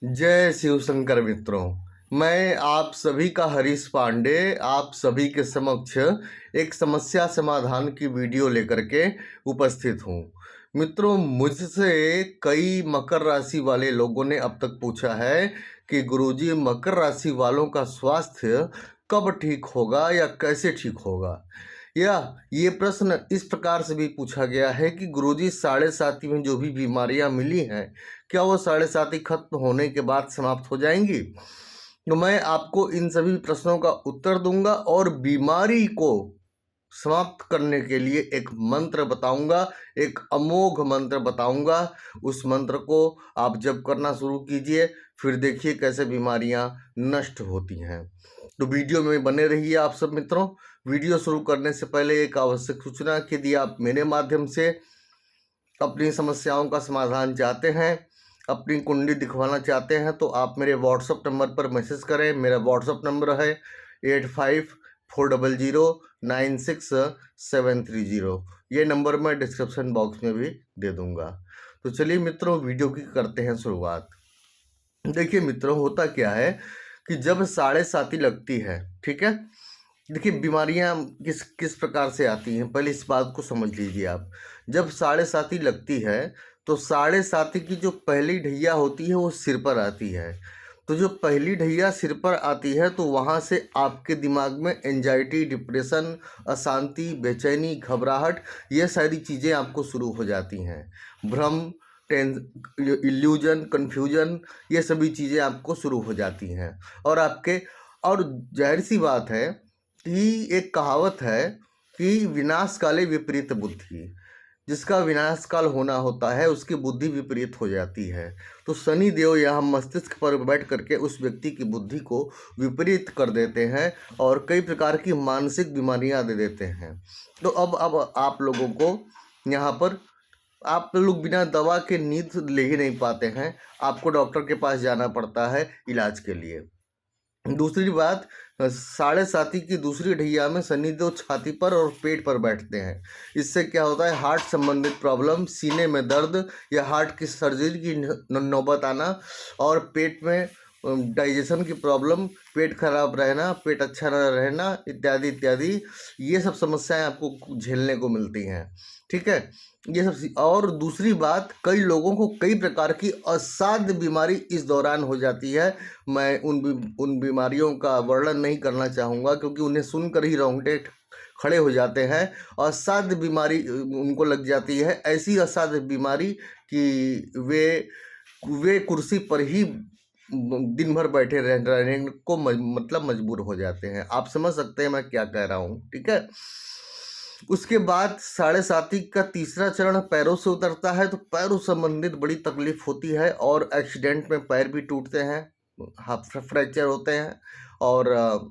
जय शिव शंकर मित्रों। मैं आप सभी का हरीश पांडे आप सभी के समक्ष एक समस्या समाधान की वीडियो लेकर के उपस्थित हूँ। मित्रों, मुझसे कई मकर राशि वाले लोगों ने अब तक पूछा है कि गुरुजी, मकर राशि वालों का स्वास्थ्य कब ठीक होगा या कैसे ठीक होगा। या ये प्रश्न इस प्रकार से भी पूछा गया है कि गुरुजी, साढ़े साथी में जो भी बीमारियां मिली हैं, क्या वो साढ़े साथी खत्म होने के बाद समाप्त हो जाएंगी। तो मैं आपको इन सभी प्रश्नों का उत्तर दूंगा और बीमारी को समाप्त करने के लिए एक मंत्र बताऊंगा, एक अमोघ मंत्र बताऊंगा। उस मंत्र को आप जप करना शुरू कीजिए, फिर देखिए कैसे बीमारियां नष्ट होती हैं। तो वीडियो में बने रहिए आप सब मित्रों। वीडियो शुरू करने से पहले एक आवश्यक सूचना कि यदि आप मेरे माध्यम से अपनी समस्याओं का समाधान चाहते हैं, अपनी कुंडली दिखवाना चाहते हैं, तो आप मेरे व्हाट्सएप नंबर पर मैसेज करें। मेरा व्हाट्सएप नंबर है 8540096730। ये नंबर मैं डिस्क्रिप्शन बॉक्स में भी दे दूंगा। तो चलिए मित्रों, वीडियो की करते हैं शुरुआत। देखिए मित्रों, होता क्या है कि जब साढ़े साती लगती है, ठीक है। देखिए बीमारियां किस किस प्रकार से आती हैं, पहले इस बात को समझ लीजिए आप। जब साढ़े साती लगती है तो साढ़े साती की जो पहली ढैया होती है वो सिर पर आती है। तो जो पहली ढैया सिर पर आती है तो वहाँ से आपके दिमाग में एंजाइटी, डिप्रेशन, अशांति, बेचैनी, घबराहट, ये सारी चीज़ें आपको शुरू हो जाती हैं। भ्रम, इल्यूजन, कन्फ्यूजन, ये सभी चीज़ें आपको शुरू हो जाती हैं। और जाहिर सी बात है कि एक कहावत है कि विनाश काले विपरीत बुद्धि। जिसका विनाश काल होना होता है उसकी बुद्धि विपरीत हो जाती है। तो शनि देव यहाँ मस्तिष्क पर बैठ करके उस व्यक्ति की बुद्धि को विपरीत कर देते हैं और कई प्रकार की मानसिक बीमारियां दे देते हैं। तो अब आप लोगों को यहाँ पर, आप लोग बिना दवा के नींद ले ही नहीं पाते हैं। आपको डॉक्टर के पास जाना पड़ता है इलाज के लिए। दूसरी बात, साढ़े साती की दूसरी ढैया में शनिदेव छाती पर और पेट पर बैठते हैं। इससे क्या होता है, हार्ट संबंधित प्रॉब्लम, सीने में दर्द या हार्ट की सर्जरी की नौबत आना, और पेट में डाइजेशन की प्रॉब्लम, पेट खराब रहना, पेट अच्छा न रहना, इत्यादि इत्यादि, ये सब समस्याएं आपको झेलने को मिलती हैं। ठीक है, ये सब। और दूसरी बात, कई लोगों को कई प्रकार की असाध्य बीमारी इस दौरान हो जाती है। मैं उन बीमारियों का वर्णन नहीं करना चाहूँगा क्योंकि उन्हें सुनकर ही रोंगटे खड़े हो जाते हैं। असाध्य बीमारी उनको लग जाती है, ऐसी असाध्य बीमारी कि वे कुर्सी पर ही दिन भर बैठे रहने को मतलब मजबूर हो जाते हैं। आप समझ सकते हैं मैं क्या कह रहा हूँ, ठीक है। उसके बाद साढ़े साती का तीसरा चरण पैरों से उतरता है। तो पैरों संबंधित बड़ी तकलीफ होती है और एक्सीडेंट में पैर भी टूटते हैं, हाथ फ्रैक्चर होते हैं, और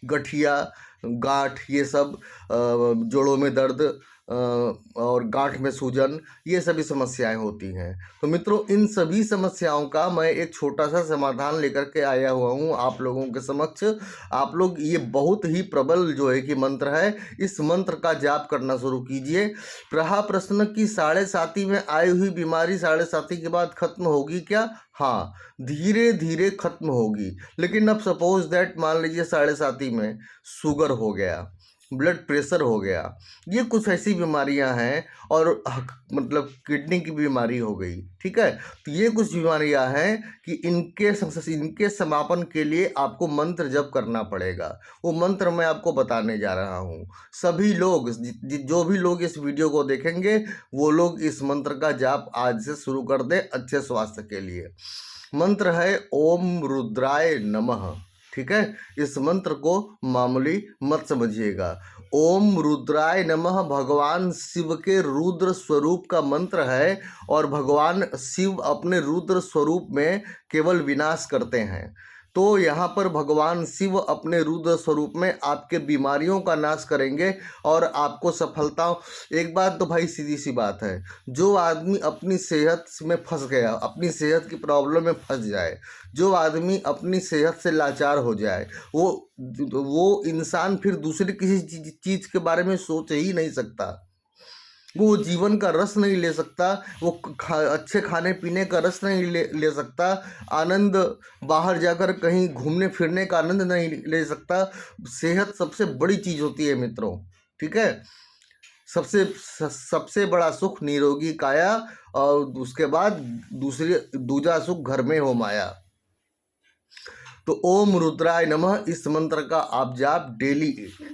गठिया, गांठ, ये सब, जोड़ों में दर्द, और गांठ में सूजन, ये सभी समस्याएं होती हैं। तो मित्रों, इन सभी समस्याओं का मैं एक छोटा सा समाधान लेकर के आया हुआ हूँ आप लोगों के समक्ष। आप लोग ये बहुत ही प्रबल जो है कि मंत्र है, इस मंत्र का जाप करना शुरू कीजिए। रहा प्रश्न कि साढ़े साती में आई हुई बीमारी साढ़े साती के बाद खत्म होगी क्या? हाँ, धीरे धीरे खत्म होगी। लेकिन अब सपोज दैट, मान लीजिए साढ़े साती में शुगर हो गया, ब्लड प्रेशर हो गया, ये कुछ ऐसी बीमारियां हैं, और मतलब किडनी की बीमारी हो गई, ठीक है। तो ये कुछ बीमारियां हैं कि इनके समापन के लिए आपको मंत्र जप करना पड़ेगा। वो मंत्र मैं आपको बताने जा रहा हूँ। सभी लोग, जो भी लोग इस वीडियो को देखेंगे, वो लोग इस मंत्र का जाप आज से शुरू कर दें अच्छे स्वास्थ्य के लिए। मंत्र है ओम रुद्राय नमः, ठीक है। इस मंत्र को मामूली मत समझिएगा। ओम रुद्राय नमः भगवान शिव के रुद्र स्वरूप का मंत्र है, और भगवान शिव अपने रुद्र स्वरूप में केवल विनाश करते हैं। तो यहाँ पर भगवान शिव अपने रुद्र स्वरूप में आपके बीमारियों का नाश करेंगे और आपको सफलता। एक बात तो भाई सीधी सी बात है, जो आदमी अपनी सेहत में फंस गया, अपनी सेहत की प्रॉब्लम में फंस जाए, जो आदमी अपनी सेहत से लाचार हो जाए, वो इंसान फिर दूसरी किसी चीज़ के बारे में सोच ही नहीं सकता। वो जीवन का रस नहीं ले सकता, वो अच्छे खाने पीने का रस नहीं ले सकता, आनंद बाहर जाकर कहीं घूमने फिरने का आनंद नहीं ले सकता। सेहत सबसे बड़ी चीज़ होती है मित्रों, ठीक है। सबसे बड़ा सुख निरोगी काया, और उसके बाद दूजा सुख घर में हो माया। तो ओम रुद्राय नमः इस मंत्र का आप जाप डेली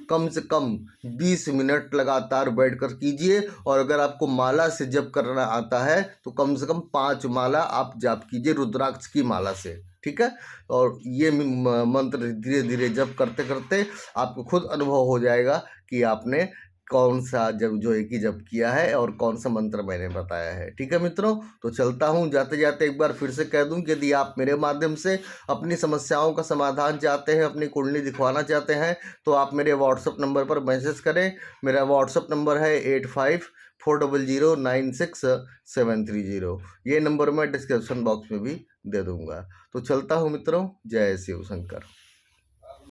कम से कम 20 मिनट लगातार बैठकर कीजिए। और अगर आपको माला से जप करना आता है तो कम से कम 5 माला आप जाप कीजिए रुद्राक्ष की माला से, ठीक है। और ये मंत्र धीरे धीरे जप करते करते आपको खुद अनुभव हो जाएगा कि आपने कौन सा जब जो है कि जप किया है और कौन सा मंत्र मैंने बताया है, ठीक है मित्रों। तो चलता हूँ, जाते जाते एक बार फिर से कह दूं कि यदि आप मेरे माध्यम से अपनी समस्याओं का समाधान चाहते हैं, अपनी कुंडली दिखवाना चाहते हैं, तो आप मेरे व्हाट्सअप नंबर पर मैसेज करें। मेरा व्हाट्सअप नंबर है 8540096730। ये नंबर मैं डिस्क्रिप्शन बॉक्स में भी दे दूंगा। तो चलता हूँ मित्रों, जय शिव शंकर।